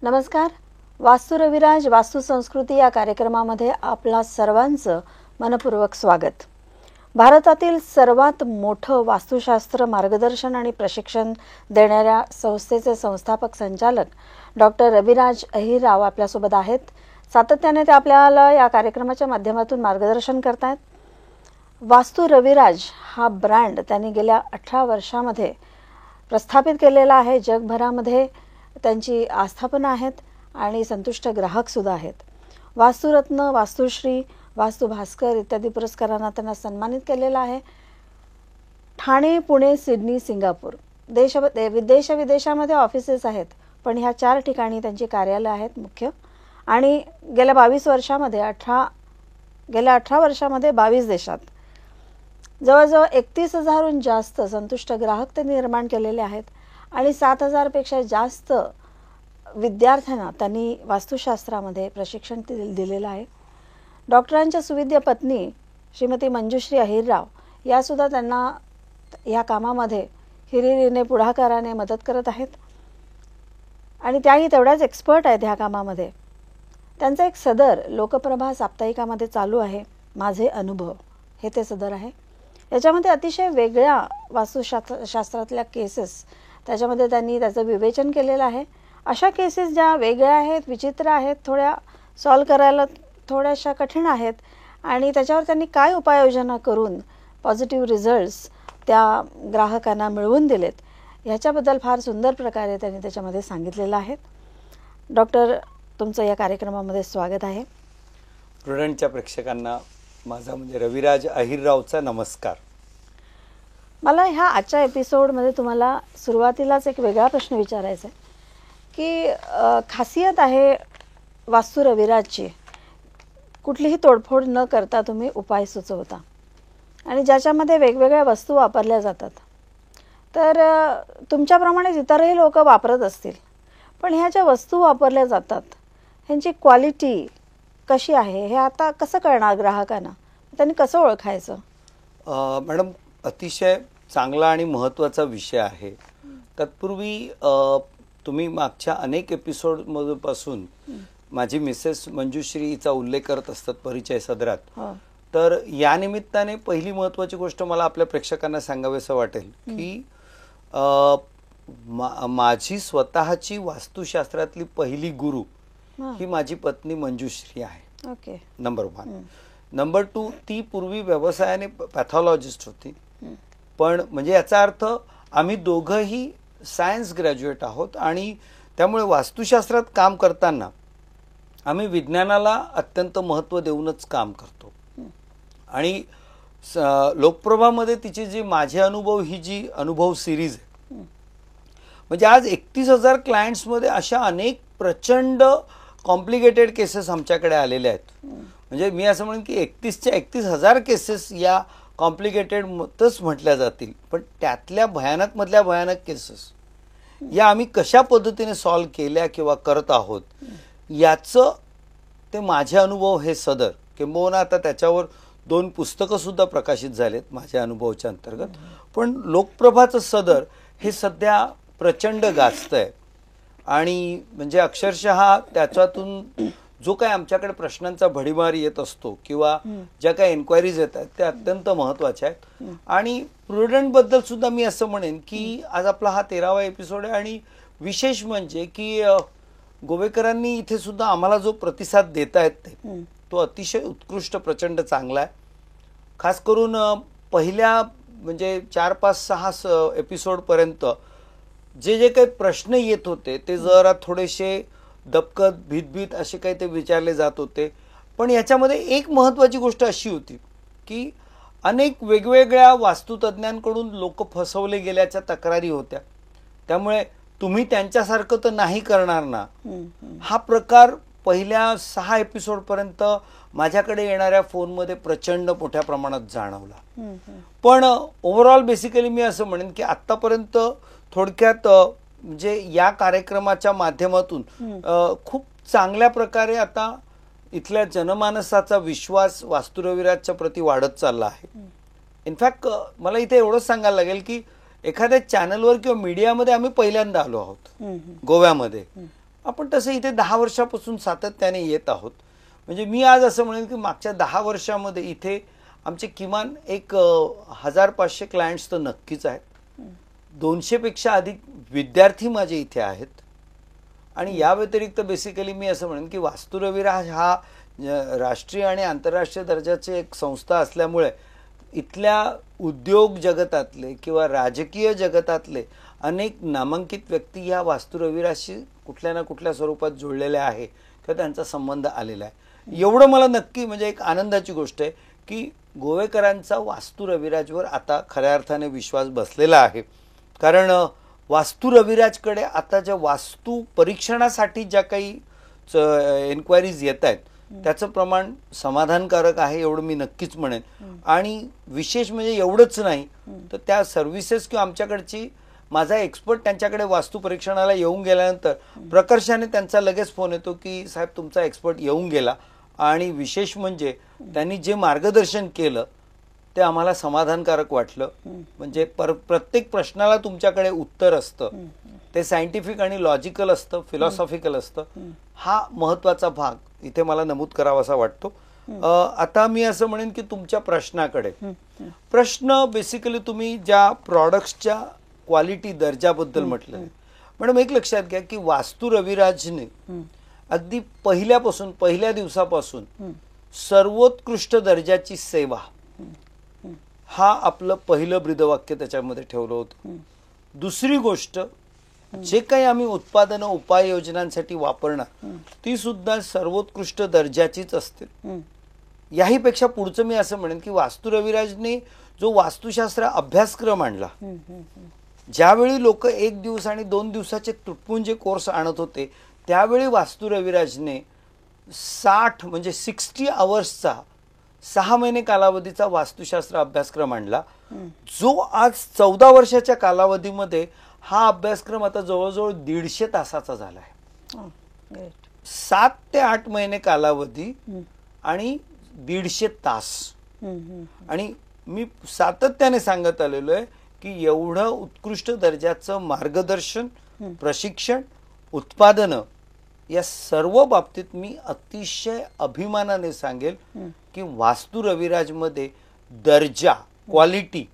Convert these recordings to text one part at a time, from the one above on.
नमस्कार. वास्तू रविराज वास्तू संस्कृती या कार्यक्रमामध्ये आपला सर्वांचं मनपूर्वक स्वागत. भारतातील सर्वात मोठं वास्तुशास्त्र मार्गदर्शन आणि प्रशिक्षण देणाऱ्या संस्थेचे संस्थापक संचालक डॉक्टर रविराज अहिरराव आपल्यासोबत आहेत. सातत्याने ते आपल्याला या कार्यक्रमाच्या माध्यमातून मार्गदर्शन करतात. वास्तू रविराज हा ब्रँड त्यांनी गेल्या 18 वर्षामध्ये प्रस्थापित केलेला आहे. जगभरामध्ये त्यांची आस्थापना आहेत आणि संतुष्ट ग्राहकसुद्धा आहेत. वास्तुरत्न, वास्तुश्री, वास्तू भास्कर इत्यादी पुरस्कारांना त्यांना सन्मानित केलेला आहे. ठाणे, पुणे, सिडनी, सिंगापूर विदेशामध्ये ऑफिसेस आहेत, पण ह्या 4 ठिकाणी त्यांची कार्यालय आहेत मुख्य. आणि गेल्या 22 वर्षामध्ये 22 देशात जवळजवळ 31,000हून जास्त संतुष्ट ग्राहक ते निर्माण केलेले आहेत आणि 7,000पेक्षा जास्त विद्यार्थ्यांना त्यांनी वास्तुशास्त्रामध्ये प्रशिक्षण दिलेलं आहे. डॉक्टरांच्या सुविद्य पत्नी श्रीमती मंजुश्री अहिरराव यासुद्धा त्यांना या कामामध्ये हिरिरीने पुढाकाराने मदत करत आहेत आणि त्याही तेवढ्याच एक्सपर्ट आहेत ह्या कामामध्ये. त्यांचा एक सदर लोकप्रभा साप्ताहिकामध्ये चालू आहे, माझे अनुभव हे ते सदर आहे. याच्यामध्ये अतिशय वेगळ्या वास्तुशास्त्रातल्या केसेस त्याच्यामध्ये त्यांनी त्याचं विवेचन केलेलं आहे. अशा केसेस ज्या वेगळ्या आहेत, विचित्र आहेत, थोड्या सॉल्व करायला थोड्याशा कठीण आहेत आणि त्याच्यावर त्यांनी काय उपाययोजना करून पॉझिटिव्ह रिझल्ट्स त्या ग्राहकांना मिळवून दिलेत ह्याच्याबद्दल फार सुंदर प्रकारे त्यांनी त्याच्यामध्ये सांगितलेलं आहे. डॉक्टर, तुमचं या कार्यक्रमामध्ये स्वागत आहे. प्रुडंटच्या प्रेक्षकांना माझा म्हणजे रविराज अहिररावचा नमस्कार. मला ह्या आजच्या एपिसोडमध्ये तुम्हाला सुरुवातीलाच एक वेगळा प्रश्न विचारायचा आहे की खासियत आहे वास्तू रविराजची, कुठलीही तोडफोड न करता तुम्ही उपाय सुचवता आणि ज्याच्यामध्ये वेगवेगळ्या वस्तू वापरल्या जातात. तर तुमच्याप्रमाणे इतरही लोक वापरत असतील, पण ह्या ज्या वस्तू वापरल्या जातात ह्यांची क्वालिटी कशी आहे हे आता कसं कळणार ग्राहकांना, त्यांनी कसं ओळखायचं? मॅडम, अतिशय चांगला आणि महत्त्वाचा विषय आहे. तत्पूर्वी तुम्ही मागच्या अनेक एपिसोडपासून माझी मिसेस मंजुश्रीचा उल्लेख करत असतात परिचय सदरात. तर या निमित्ताने पहिली महत्त्वाची गोष्ट मला आपल्या प्रेक्षकांना सांगावीसं वाटेल की माझी स्वतःची वास्तुशास्त्रातली पहिली गुरु ही माझी पत्नी मंजुश्री आहे. ओके. नंबर 1. नंबर 2, ती पूर्वी व्यवसायाने पॅथॉलॉजिस्ट होती, पण म्हणजे याचा अर्थ आम्ही दोघंही सायन्स ग्रॅज्युएट आहोत आणि त्यामुळे वास्तुशास्त्रात काम करताना आम्ही विज्ञानाला अत्यंत महत्त्व देऊनच काम करतो. आणि लोकप्रभामध्ये तिची जी माझे अनुभव ही जी अनुभव सिरीज आहे, म्हणजे आज 31,000 क्लायंट्समध्ये अशा अनेक प्रचंड कॉम्प्लिकेटेड केसेस आमच्याकडे आलेल्या आहेत. म्हणजे मी असं म्हणेन की 31च्या 31,000 केसेस या कॉम्प्लिकेटेडच म्हटल्या जातील, पण त्यातल्या भयानकमधल्या भयानक केसेस या आम्ही कशा पद्धतीने सॉल्व्ह केल्या किंवा करत आहोत याचं ते माझे अनुभव हे सदर, किंबहुना आता त्याच्यावर 2 पुस्तकं सुद्धा प्रकाशित झालेत माझ्या अनुभवाच्या अंतर्गत. पण लोकप्रभाचं सदर हे सध्या प्रचंड गाजतंय आणि म्हणजे अक्षरशः त्याच्यातून जो काय आमच्याकडे प्रश्नांचा भडीमार येत असतो किंवा ज्या काही एन्क्वायरीज येत आहेत त्या अत्यंत महत्त्वाच्या आहेत. आणि प्रुडंट बद्दल सुद्धा मी असं म्हणेन की आज आपला हा 13वा एपिसोड आहे आणि विशेष म्हणजे की गोवेकरांनी इथे सुद्धा आम्हाला जो प्रतिसाद देत आहेत तो अतिशय उत्कृष्ट, प्रचंड चांगला आहे. खास करून पहिल्या म्हणजे 4, 5, 6 एपिसोडपर्यंत जे काही प्रश्न येत होते ते जरा थोडेसे दबकत, भीतभीत असे काही ते विचारले जात होते. पण याच्यामध्ये एक महत्त्वाची गोष्ट अशी होती की अनेक वेगवेगळ्या वास्तुतज्ञांकडून लोक फसवले गेल्याच्या तक्रारी होत्या. त्यामुळे तुम्ही त्यांच्यासारखं तर नाही करणार ना, हा प्रकार पहिल्या 6 एपिसोडपर्यंत माझ्याकडे येणाऱ्या फोनमध्ये प्रचंड मोठ्या प्रमाणात जाणवला. पण ओव्हरऑल बेसिकली मी असं म्हणेन की आत्तापर्यंत थोडक्यात म्हणजे या कार्यक्रमाच्या माध्यमातून खूप चांगल्या प्रकारे आता इथल्या जनमानसाचा विश्वास वास्तू रविराजच्या प्रती वाढत चालला आहे. इनफॅक्ट मला इथे एवढंच सांगायला लागेल की एखाद्या चॅनलवर किंवा मीडियामध्ये आम्ही पहिल्यांदा आलो आहोत गोव्यामध्ये आपण तसं इथे 10 वर्षापासून सातत्याने येत आहोत. म्हणजे मी आज असं म्हणेन की मागच्या 10 वर्षामध्ये इथे आमचे किमान एक 1500 क्लायंट्स तर नक्कीच आहेत. 200 पेक्षा अधिक विद्यार्थी माझे इथे आहेत. आणि या व्यतिरिक्त बेसिकली मी असं म्हणेन की वास्तू रविराज हा राष्ट्रीय आणि आंतरराष्ट्रीय दर्जाची एक संस्था असल्यामुळे इथल्या उद्योग जगतातले किंवा राजकीय जगतातले अनेक नामांकित व्यक्ती या वास्तू रविराजशी कुठल्या ना कुठल्या स्वरूपात जोडलेल्या आहे किंवा त्यांचा संबंध आलेला आहे. एवढं मला नक्की म्हणजे एक आनंदाची गोष्ट आहे की गोवेकरांचा वास्तू रविराजवर आता खऱ्या अर्थाने विश्वास बसलेला आहे. कारण वास्तू रविराजकडे आता ज्या वास्तू परीक्षणासाठी ज्या काही एन्क्वायरीज येत आहेत त्याचं प्रमाण समाधानकारक आहे एवढं मी नक्कीच म्हणेन. आणि विशेष म्हणजे एवढंच नाही तर त्या सर्व्हिसेस किंवा आमच्याकडची माझा एक्सपर्ट त्यांच्याकडे वास्तू परीक्षणाला येऊन गेल्यानंतर प्रकर्षाने त्यांचा लगेच फोन येतो की साहेब तुमचा एक्सपर्ट येऊन गेला आणि विशेष म्हणजे त्यांनी जे मार्गदर्शन केलं ते आम्हाला समाधानकारक वाटलं. म्हणजे प्रत्येक प्रश्नाला तुमच्याकडे उत्तर असतं, ते सायंटिफिक आणि लॉजिकल असतं, फिलॉसॉफिकल असतं. हा महत्वाचा भाग इथे मला नमूद करावासा वाटतो. आता मी असं म्हणेन की तुमच्या प्रश्नाकडे प्रश्न बेसिकली तुम्ही ज्या प्रॉडक्ट्सच्या क्वालिटी दर्जाबद्दल म्हटलं. मॅडम एक लक्षात घ्या की वास्तू रविराजने अगदी पहिल्या दिवसापासून सर्वोत्कृष्ट दर्जाची सेवा हा आपलं पहिलं ब्रीदवाक्य त्याच्यामध्ये ठेवलं होतं. दुसरी गोष्ट जे काही आम्ही उत्पादनं उपाययोजनांसाठी वापरणार ती सुद्धा सर्वोत्कृष्ट दर्जाचीच असतील. याही पेक्षा पुढचं मी असं म्हणेन की वास्तू रविराजने जो वास्तुशास्त्र अभ्यासक्रम आणला, ज्यावेळी लोक 1 दिवस आणि 2 दिवसाचे तुटपुंजे कोर्स आणत होते त्यावेळी वास्तू रविराजने 60 आवर्सचा 6 महिने कालावधीचा वास्तुशास्त्र अभ्यासक्रम आणला, जो आज 14 वर्षाच्या कालावधीमध्ये हा अभ्यासक्रम आता जवळजवळ 150 तासाचा झाला आहे. 7 ते 8 महिने कालावधी आणि 150 तास. आणि मी सातत्याने सांगत आलेलो आहे की एवढं उत्कृष्ट दर्जाचं मार्गदर्शन, प्रशिक्षण, उत्पादनं या सर्व बाबतीत मी अतिशय अभिमानाने सांगेल की वास्तू रविराजमध्ये दर्जा, क्वालिटी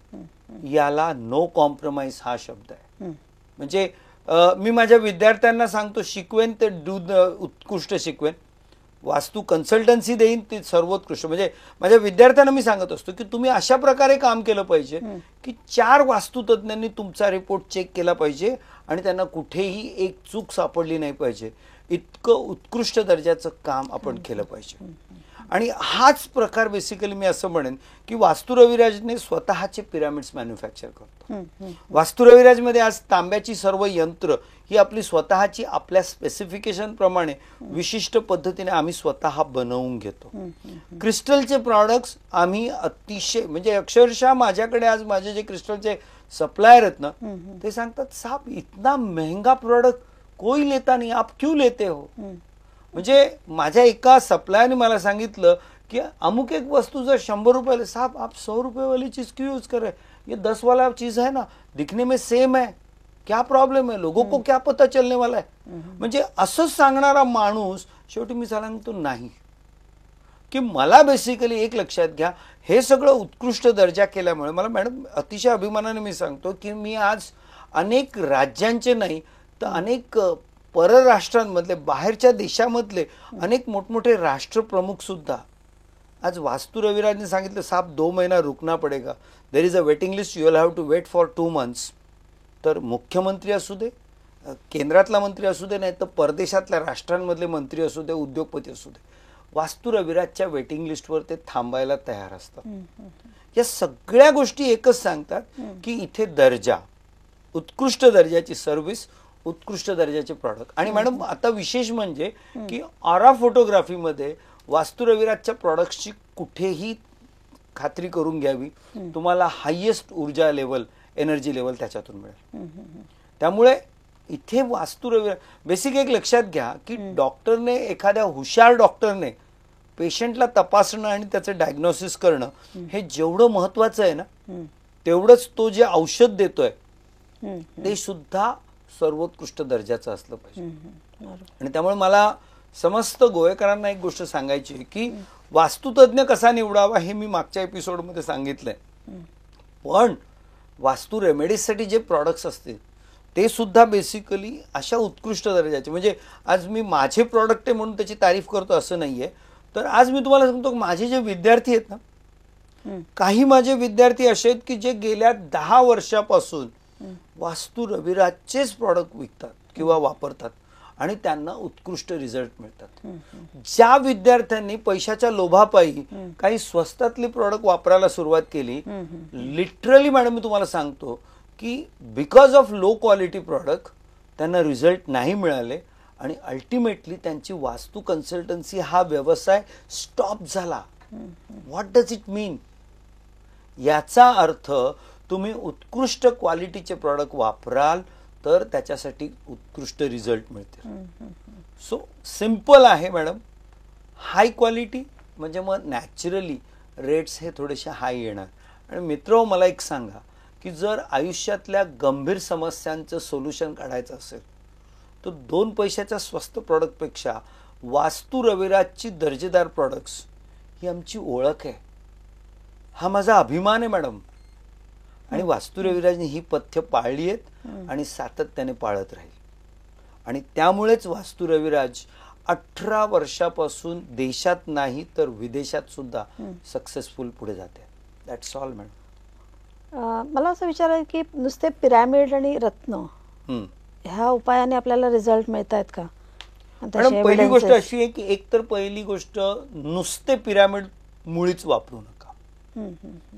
याला नो कॉम्प्रोमाइज हा शब्द आहे. म्हणजे मी माझ्या विद्यार्थ्यांना सांगतो शिकवेन ते उत्कृष्ट शिकवेन, वास्तू कन्सल्टन्सी देईन ते सर्वोत्कृष्ट. म्हणजे माझ्या विद्यार्थ्यांना मी सांगत असतो की तुम्ही अशा प्रकारे काम केलं पाहिजे की 4 वास्तुतज्ञांनी तुमचा रिपोर्ट चेक केला पाहिजे आणि त्यांना कुठेही एक चूक सापडली नाही पाहिजे. इतकं उत्कृष्ट दर्जाचं काम आपण केलं पाहिजे. आणि हाच प्रकार बेसिकली मी असं म्हणेन की वास्तू रविराजने स्वतःचे पिरामिड्स मॅन्युफॅक्चर करतो. वास्तू रविराजमध्ये आज तांब्याची सर्व यंत्र ही आपली स्वतःची आपल्या स्पेसिफिकेशन प्रमाणे विशिष्ट पद्धतीने आम्ही स्वतः बनवून घेतो. क्रिस्टलचे प्रॉडक्ट्स आम्ही अतिशय म्हणजे अक्षरशः माझ्याकडे आज माझे जे क्रिस्टलचे सप्लायर आहेत ना ते सांगतात साहब इतना महंगा प्रोडक्ट कोई लेता नहीं, आप क्यों लेते हो. म्हणजे माझ्या एका सप्लायरने मला सांगितलं कि अमुक एक वस्तु जर 100 रुपये, साहब आप 100 रुपये वाली चीज क्यों यूज कर रहे हैं, ये 10 वाला चीज है ना, दिखने में सेम है, क्या प्रॉब्लेम है, लोगों को क्या पता चलने वाला है. म्हणजे असंच सांगणारा माणूस शेवटी मी सांगतो नाही की मला बेसिकली एक लक्षात घ्या हे सगळं उत्कृष्ट दर्जा केल्यामुळे मला मॅडम अतिशय अभिमानाने मी सांगतो की मी आज अनेक राज्यांचे नाही तर अनेक परराष्ट्रांमधले बाहेरच्या देशामधले अनेक मोठमोठे राष्ट्रप्रमुख सुद्धा आज वास्तू रविराजने सांगितलं साहब 2 महीना रुकना पडेगा, there is a waiting list, you will have to wait for 2 months. तर मुख्यमंत्री असू दे, केंद्रातला मंत्री असू दे, नाही तर परदेशातल्या राष्ट्रांमधले मंत्री असू दे, उद्योगपती असू दे, वास्तू रविराजच्या वेटिंग लिस्टवर ते थांबायला तयार असतात. या सगळ्या गोष्टी एकच सांगतात की इथे दर्जा, उत्कृष्ट दर्जाची सर्व्हिस, उत्कृष्ट दर्जाचे प्रॉडक्ट. आणि मॅडम आता विशेष म्हणजे की ऑरा फोटोग्राफीमध्ये वास्तू रविराजच्या प्रॉडक्ट्सची कुठेही खात्री करून घ्यावी, तुम्हाला हायेस्ट ऊर्जा लेवल, एनर्जी लेवल त्याच्यातून मिळेल. त्यामुळे इथे वास्तू रविराज बेसिक एक लक्षात घ्या की डॉक्टरने, एखाद्या हुशार डॉक्टरने पेशंटला तपासणं आणि त्याचं डायग्नोसिस करणं हे जेवढं महत्वाचं आहे ना तेवढंच तो जे औषध देतोय ते सुद्धा सर्वोत्कृष्ट दर्जाचं असलं पाहिजे. बरोबर. आणि त्यामुळे मला समस्त गोवेकरांना एक गोष्ट सांगायची आहे की वास्तुतज्ञ कसा निवडावा हे मी मागच्या एपिसोडमध्ये सांगितलंय. पण वास्तू रेमेडीजसाठी जे प्रॉडक्ट्स असतील ते सुद्धा बेसिकली अशा उत्कृष्ट दर्जाचे, म्हणजे आज मी माझे प्रॉडक्ट आहे म्हणून त्याची तारीफ करतो असं नाहीये. तर आज मी तुम्हाला सांगतो माझे जे विद्यार्थी आहेत ना, काही माझे विद्यार्थी असे आहेत की जे गेल्या 10 वर्षापासून वास्तू रविराजचेच प्रॉडक्ट विकतात किंवा वापरतात आणि त्यांना उत्कृष्ट रिझल्ट मिळतात. ज्या विद्यार्थ्यांनी पैशाच्या लोभापायी काही स्वस्तातली प्रॉडक्ट वापरायला सुरुवात केली, लिटरली मॅडम मी तुम्हाला सांगतो की because of low quality product त्यांना रिझल्ट नाही मिळाले आणि अल्टिमेटली त्यांची वास्तू कन्सल्टन्सी हा व्यवसाय स्टॉप झाला. व्हॉट डज इट मीन? याचा अर्थ तुम्ही उत्कृष्ट क्वालिटीचे प्रॉडक्ट वापराल तर त्याच्यासाठी उत्कृष्ट रिझल्ट मिळतील. सो सिंपल आहे मॅडम. हाय क्वालिटी म्हणजे मग नॅचरली रेट्स हे थोडेसे हाय येणार. आणि मित्र मला एक सांगा की जर आयुष्यातल्या गंभीर समस्यांचं सोल्युशन काढायचं असेल तर 2 पैशाच्या स्वस्त प्रॉडक्टपेक्षा वास्तू रविराजची दर्जेदार प्रॉडक्ट्स ही आमची ओळख आहे. हा माझा अभिमान आहे मॅडम. आणि वास्तू रविराजने ही पथ्य पाळली आहेत आणि सातत्याने पाळत राहील. आणि त्यामुळेच वास्तू रविराज 18 वर्षापासून देशात नाही तर विदेशात सुद्धा सक्सेसफुल पुढे जाते. That's all madam. मला असं विचारायचं की नुसते पिरॅमिड आणि रत्न ह्या उपायाने आपल्याला रिझल्ट मिळत आहेत का? मॅडम पहिली गोष्ट अशी आहे की एक तर पहिली गोष्ट नुसते पिरॅमिड मुळीच वापरू नका.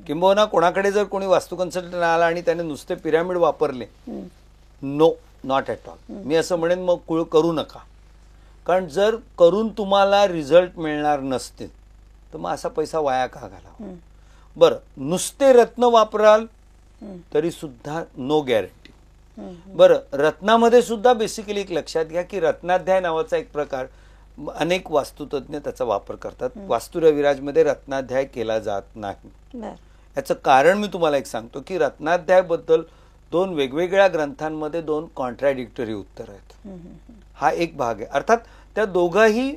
किंबहुना कोणाकडे जर कोणी वास्तू कन्सल्टंट आला आणि त्याने नुसते पिरॅमिड वापरले, नो, नॉट ॲट ऑल. मी असं म्हणेन मग करू नका. कारण जर करून तुम्हाला रिझल्ट मिळणार नसतील तर मग असा पैसा वाया का घालावा. बरं, नुसते रत्न वापराल तरी सुद्धा नो गॅरंटी. बरं, रत्नामध्ये सुद्धा बेसिकली एक लक्षात घ्या की रत्नाध्याय नावाचा एक प्रकार अनेक वास्तुतज्ञ त्याचा वापर करतात. वास्तू रविराजमध्ये रत्नाध्याय केला जात नाही. याचं कारण मी तुम्हाला एक सांगतो की रत्नाध्यायबद्दल 2 वेगवेगळ्या ग्रंथांमध्ये 2 कॉन्ट्रॅडिक्टरी उत्तर आहेत. हा एक भाग आहे. अर्थात त्या दोघाही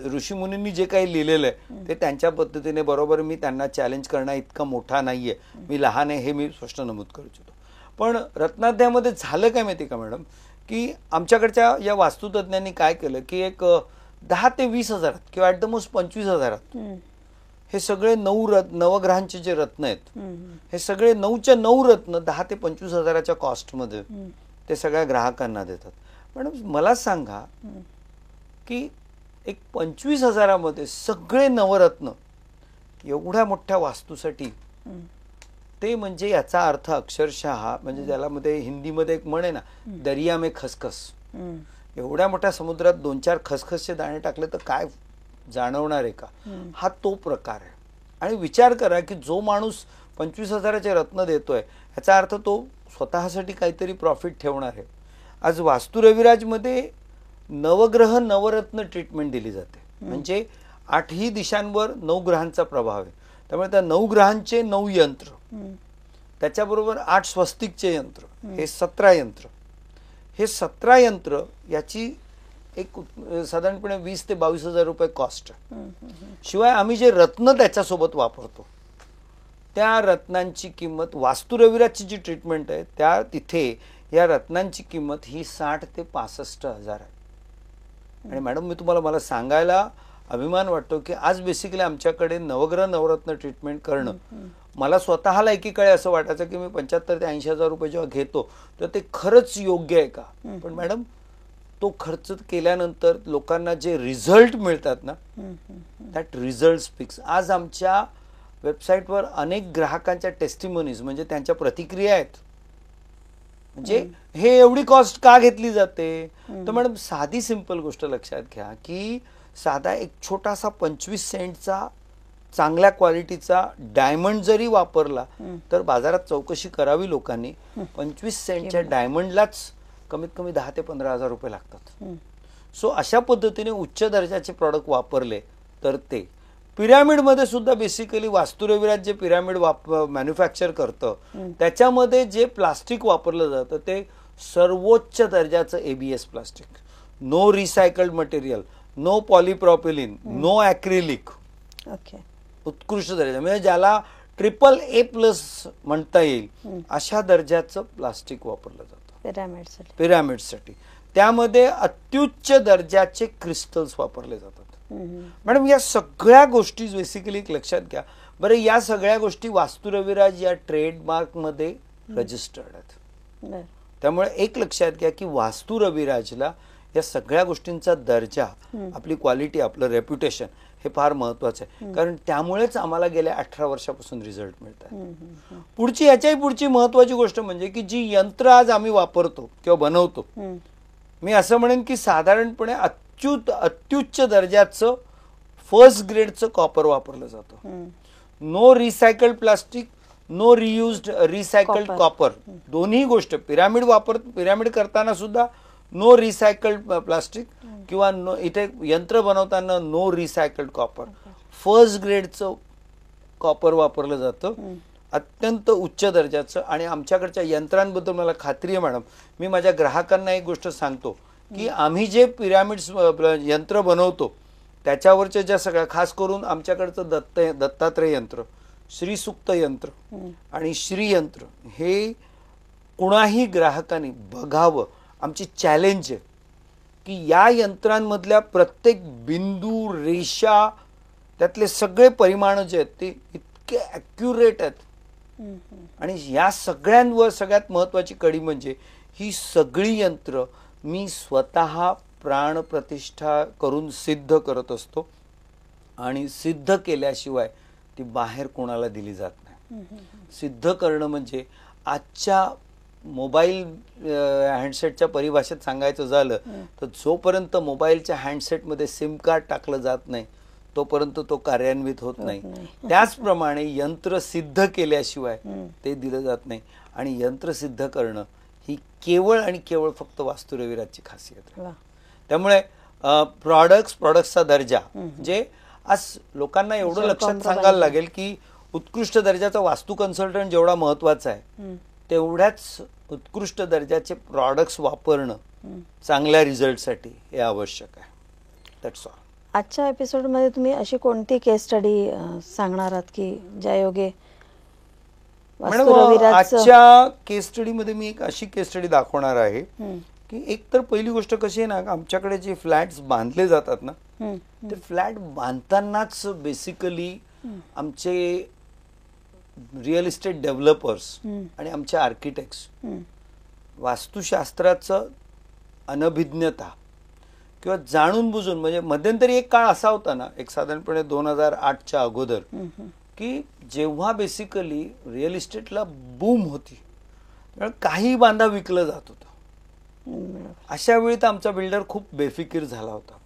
ऋषीमुनींनी जे काही लिहिलेलं आहे ते त्यांच्या पद्धतीने बरोबर. मी त्यांना चॅलेंज करणं इतका मोठा नाहीये, मी लहान आहे हे मी स्पष्ट नमूद करू इच्छितो. पण रत्नाध्यायामध्ये झालं काय माहिती का मॅडम की आमच्याकडच्या या वास्तुतज्ञांनी काय केलं की एक 10 ते 20 हजारात किंवा ॲट द मोस्ट 25 हजारात हे सगळे 9 नवग्रहांचे जे रत्न आहेत हे सगळे 9च्या 9 रत्न 10 ते 25 हजाराच्या कॉस्टमध्ये ते सगळ्या ग्राहकांना देतात. मॅडम मला सांगा की एक 25 हजारामध्ये सगळे नवरत्न एवढ्या मोठ्या वास्तूसाठी, ते म्हणजे याचा अर्थ अक्षरशः म्हणजे ज्याला मध्ये हिंदीमध्ये एक म्हण आहे ना, दरिया में खसखस. एवढ्या मोठ्या समुद्रात 2-4 खसखसचे दाणे टाकले तर काय जाणवणार आहे का? हा तो प्रकार आहे. आणि विचार करा की जो माणूस 25 हजाराचे रत्न देतोय याचा अर्थ तो स्वतःसाठी काहीतरी प्रॉफिट ठेवणार आहे. आज वास्तू रविराजमध्ये नवग्रह नवरत्न ट्रीटमेंट दिली जाते. म्हणजे 8ही दिशांवर 9 ग्रहांचा प्रभाव आहे. त्यामुळे त्या 9 ग्रहांचे 9 यंत्र, त्याच्याबरोबर 8 स्वस्तिकचे यंत्र, हे 17 यंत्र. हे 17 यंत्र याची एक साधारणपणे 20 ते 22 हजार रुपये कॉस्ट आहे. शिवाय आम्ही जे रत्न त्याच्यासोबत वापरतो त्या रत्नांची किंमत, वास्तू रविराजची जी ट्रीटमेंट आहे त्या तिथे या रत्नांची किंमत ही 60 ते 65 हजार आहे. आणि मॅडम मी तुम्हाला मला सांगायला अभिमान वाटतो की आज बेसिकली आमच्याकडे नवग्रह नवरत्न ट्रीटमेंट करणं, मला स्वतःला एकीकडे असं वाटायचं की मी 75 ते 80 हजार रुपये जेव्हा घेतो तर ते खरंच योग्य आहे का. पण मॅडम तो खर्च केल्यानंतर लोकांना जे रिझल्ट मिळतात ना, दॅट रिझल्ट स्पीक्स. आज आमच्या वेबसाईटवर अनेक ग्राहकांच्या टेस्टिमोनीज म्हणजे त्यांच्या प्रतिक्रिया आहेत. म्हणजे हे एवढी कॉस्ट का घेतली जाते. तर मॅडम साधी सिंपल गोष्ट लक्षात घ्या की साधा एक छोटासा 25 सेंटचा चांगल्या क्वालिटीचा डायमंड जरी वापरला तर बाजारात चौकशी करावी लोकांनी, 25 सेंटच्या डायमंडलाच कमीत कमी 10 ते 15 हजार रुपये लागतात. सो अशा पद्धतीने उच्च दर्जाचे प्रॉडक्ट वापरले तर ते. पिरॅमिडमध्ये सुद्धा बेसिकली वास्तू रविराज जे पिरॅमिड मॅन्युफॅक्चर करतं त्याच्यामध्ये जे प्लास्टिक वापरलं जातं ते सर्वोच्च दर्जाचं ABS plastic, no recycled material, no polypropylene, no acrylic, okay. उत्कृष्ट दर्जा म्हणजे ज्याला AAA+ म्हणता येईल अशा दर्जाचं प्लास्टिक वापरलं जातं पिरॅमिडसाठी. त्यामध्ये अत्युच्च दर्जाचे क्रिस्टल्स वापरले जातात. मॅडम या सगळ्या गोष्टी बेसिकली लक्षात घ्या बरं. या सगळ्या गोष्टी वास्तू रविराज या ट्रेडमार्क मध्ये रजिस्टर्ड आहेत. त्यामुळे एक लक्षात घ्या की वास्तू रविराजला या सगळ्या गोष्टींचा दर्जा, आपली क्वालिटी, आपलं रेप्युटेशन हे फार महत्वाचं आहे. कारण त्यामुळेच आम्हाला गेल्या 18 वर्षापासून रिझल्ट मिळतात. याच्याही पुढची महत्वाची गोष्ट म्हणजे की जी यंत्र आज आम्ही वापरतो किंवा बनवतो, मी असं म्हणेन की साधारणपणे अत्युच्च दर्जाचं फर्स्ट ग्रेडचं कॉपर वापरलं जातं. No recycled plastic, no reused recycled copper, दोन्ही गोष्ट. पिरॅमिड करताना सुद्धा नो रिसायकल्ड प्लास्टिक किंवा इथे यंत्र बनवताना नो रिसायकल्ड कॉपर, फर्स्ट ग्रेडचं कॉपर वापरलं जातं, अत्यंत उच्च दर्जाचं. आणि आमच्याकडच्या यंत्रांबद्दल मला खात्री आहे मॅडम, मी माझ्या ग्राहकांना एक गोष्ट सांगतो की आम्ही जे पिरॅमिड्स यंत्र बनवतो त्याच्यावरच्या ज्या सगळ्या, खास करून आमच्याकडचं दत्तात्रय यंत्र, श्रीसूक्त यंत्र आणि श्रीयंत्र, हे कुणाही ग्राहकांनी बघावं. आमची चॅलेंज आहे की या यंत्रांमधल्या प्रत्येक बिंदू, रेषा, त्यातले सगळे परिमाण जे आहेत ते इतके ॲक्युरेट आहेत. आणि या सगळ्यांवर सगळ्यात महत्वाची कडी म्हणजे ही सगळी यंत्र मी स्वतः प्राणप्रतिष्ठा करून सिद्ध करत असतो आणि सिद्ध केल्याशिवाय ती बाहेर कोणाला दिली जात नाही. सिद्ध करणं म्हणजे आजच्या मोबाईल हँडसेटच्या परिभाषेत सांगायचं झालं तर जोपर्यंत मोबाईलच्या हँडसेटमध्ये सिम कार्ड टाकलं जात नाही तोपर्यंत तो कार्यान्वित होत नाही. त्याचप्रमाणे यंत्र सिद्ध केल्याशिवाय ते दिलं जात नाही. आणि यंत्र सिद्ध करणं ही केवळ आणि केवळ फक्त वास्तू रविराजची खासियत आहे. त्यामुळे प्रॉडक्ट्सचा दर्जा, जे आज लोकांना एवढं लक्षात सांगायला लागेल की उत्कृष्ट दर्जाचा वास्तू कन्सल्टंट जेवढा महत्वाचा आहे तेवढ्याच उत्कृष्ट दर्जाचे प्रॉडक्ट्स वापरणं चांगल्या रिझल्टसाठी हे आवश्यक आहे. That's all. आजच्या एपिसोडमध्ये तुम्ही अशी कोणती केस स्टडी सांगणार आहात की ज्यायोगे आजच्या केस स्टडीमध्ये मी एक अशी केस स्टडी दाखवणार आहे की एक तर पहिली गोष्ट कशी आहे ना, आमच्याकडे जे फ्लॅट्स बांधले जातात ना ते फ्लॅट बांधतानाच बेसिकली आमचे रिअल इस्टेट डेव्हलपर्स आणि आमचे आर्किटेक्ट्स वास्तुशास्त्राचं अनभिज्ञता किंवा जाणून बुजून, म्हणजे मध्यंतरी एक काळ असा होता ना, एक साधारणपणे 2008च्या अगोदर, की जेव्हा बेसिकली रिअल इस्टेटला बूम होती काही बांधा विकलं जात होतं. अशा वेळी तर आमचा बिल्डर खूप बेफिकीर झाला होता.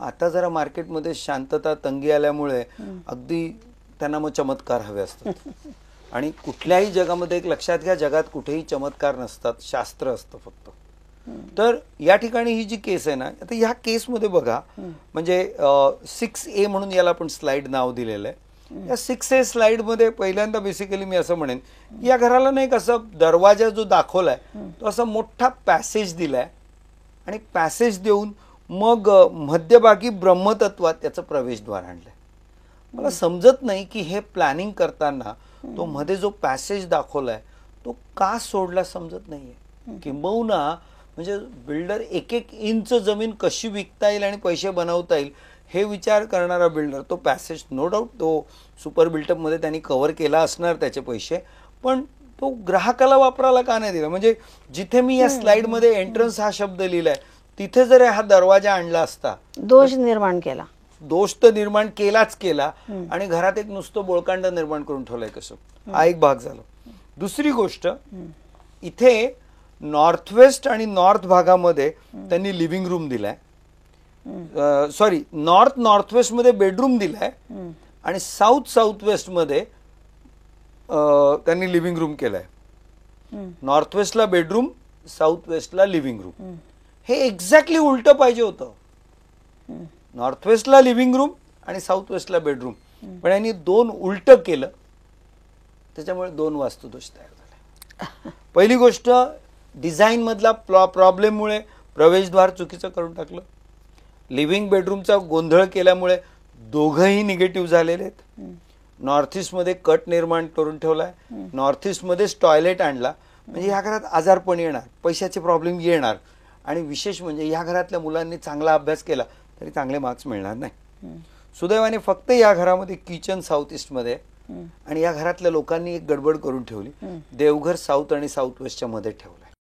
आता जरा मार्केटमध्ये शांतता, तंगी आल्यामुळे अगदी त्यांना मग चमत्कार हवे असतात. आणि कुठल्याही जगामध्ये एक लक्षात घ्या, जगात कुठेही चमत्कार नसतात, शास्त्र असतं फक्त. तर या ठिकाणी ही जी केस आहे ना, आता ह्या केसमध्ये बघा, म्हणजे 6A म्हणून याला आपण स्लाइड नाव दिलेलं आहे. या 6A स्लाइड मध्ये पहिल्यांदा बेसिकली मी असं म्हणेन या घराला नाही कसं दरवाजा जो दाखवलाय तो असा मोठा पॅसेज दिलाय आणि पॅसेज देऊन मग मध्यभागी ब्रह्मतत्वात त्याचं प्रवेशद्वार आणलंय. मला समजत नाही की हे प्लॅनिंग करताना तो मध्ये जो पॅसेज दाखवलाय तो का सोडला समजत नाहीये. किंबहुना म्हणजे बिल्डर एक इंच जमीन कशी विकता येईल आणि पैसे बनवता येईल हे विचार करणारा बिल्डर तो पॅसेज, नो डाऊट तो सुपर बिल्टअप मध्ये त्यांनी कव्हर केला असणार त्याचे पैसे, पण तो ग्राहकाला वापरायला का नाही दिला. म्हणजे जिथे मी या स्लाइड मध्ये एंट्रन्स हा शब्द लिहिलाय तिथे जर हा दरवाजा आणला असता दोष निर्माण केला. दोष तर निर्माण केलाच केला आणि घरात एक नुसतं बोळकांड निर्माण करून ठेवलंय कसं. हा एक भाग झाला. दुसरी गोष्ट, इथे नॉर्थ वेस्ट आणि नॉर्थ भागामध्ये त्यांनी लिव्हिंग रूम दिलाय, सॉरी नॉर्थ वेस्ट मध्ये बेडरूम दिलाय आणि साऊथ वेस्ट मध्ये त्यांनी लिव्हिंग रूम केलाय. नॉर्थ वेस्टला बेडरूम, साऊथ वेस्टला लिव्हिंग रूम. हे एक्झॅक्टली उलट पाहिजे होतं. नॉर्थ वेस्टला लिव्हिंग रूम आणि साऊथ वेस्टला बेडरूम, पण यांनी दोन उलट केलं त्याच्यामुळे दोन वास्तुदोष तयार झाले. पहिली गोष्ट, डिझाईन मधला प्रॉब्लेममुळे प्रवेशद्वार चुकीचं करून टाकलं. लिव्हिंग बेडरूमचा गोंधळ केल्यामुळे दोघंही निगेटिव्ह झालेले आहेत. नॉर्थ ईस्टमध्ये कट निर्माण करून ठेवलाय. नॉर्थ ईस्टमध्येच टॉयलेट आणला. म्हणजे या घरात आजारपण येणार, पैशाचे प्रॉब्लेम येणार. आणि विशेष म्हणजे या घरातल्या मुलांनी चांगला अभ्यास केला तरी चांगले मार्क्स मिळणार नाही. सुदैवाने फक्त या घरामध्ये किचन साऊथ ईस्टमध्ये आणि या घरातल्या लोकांनी एक गडबड करून ठेवली. देवघर साऊथ आणि साऊथ वेस्टच्या मध्ये ठेवलंय.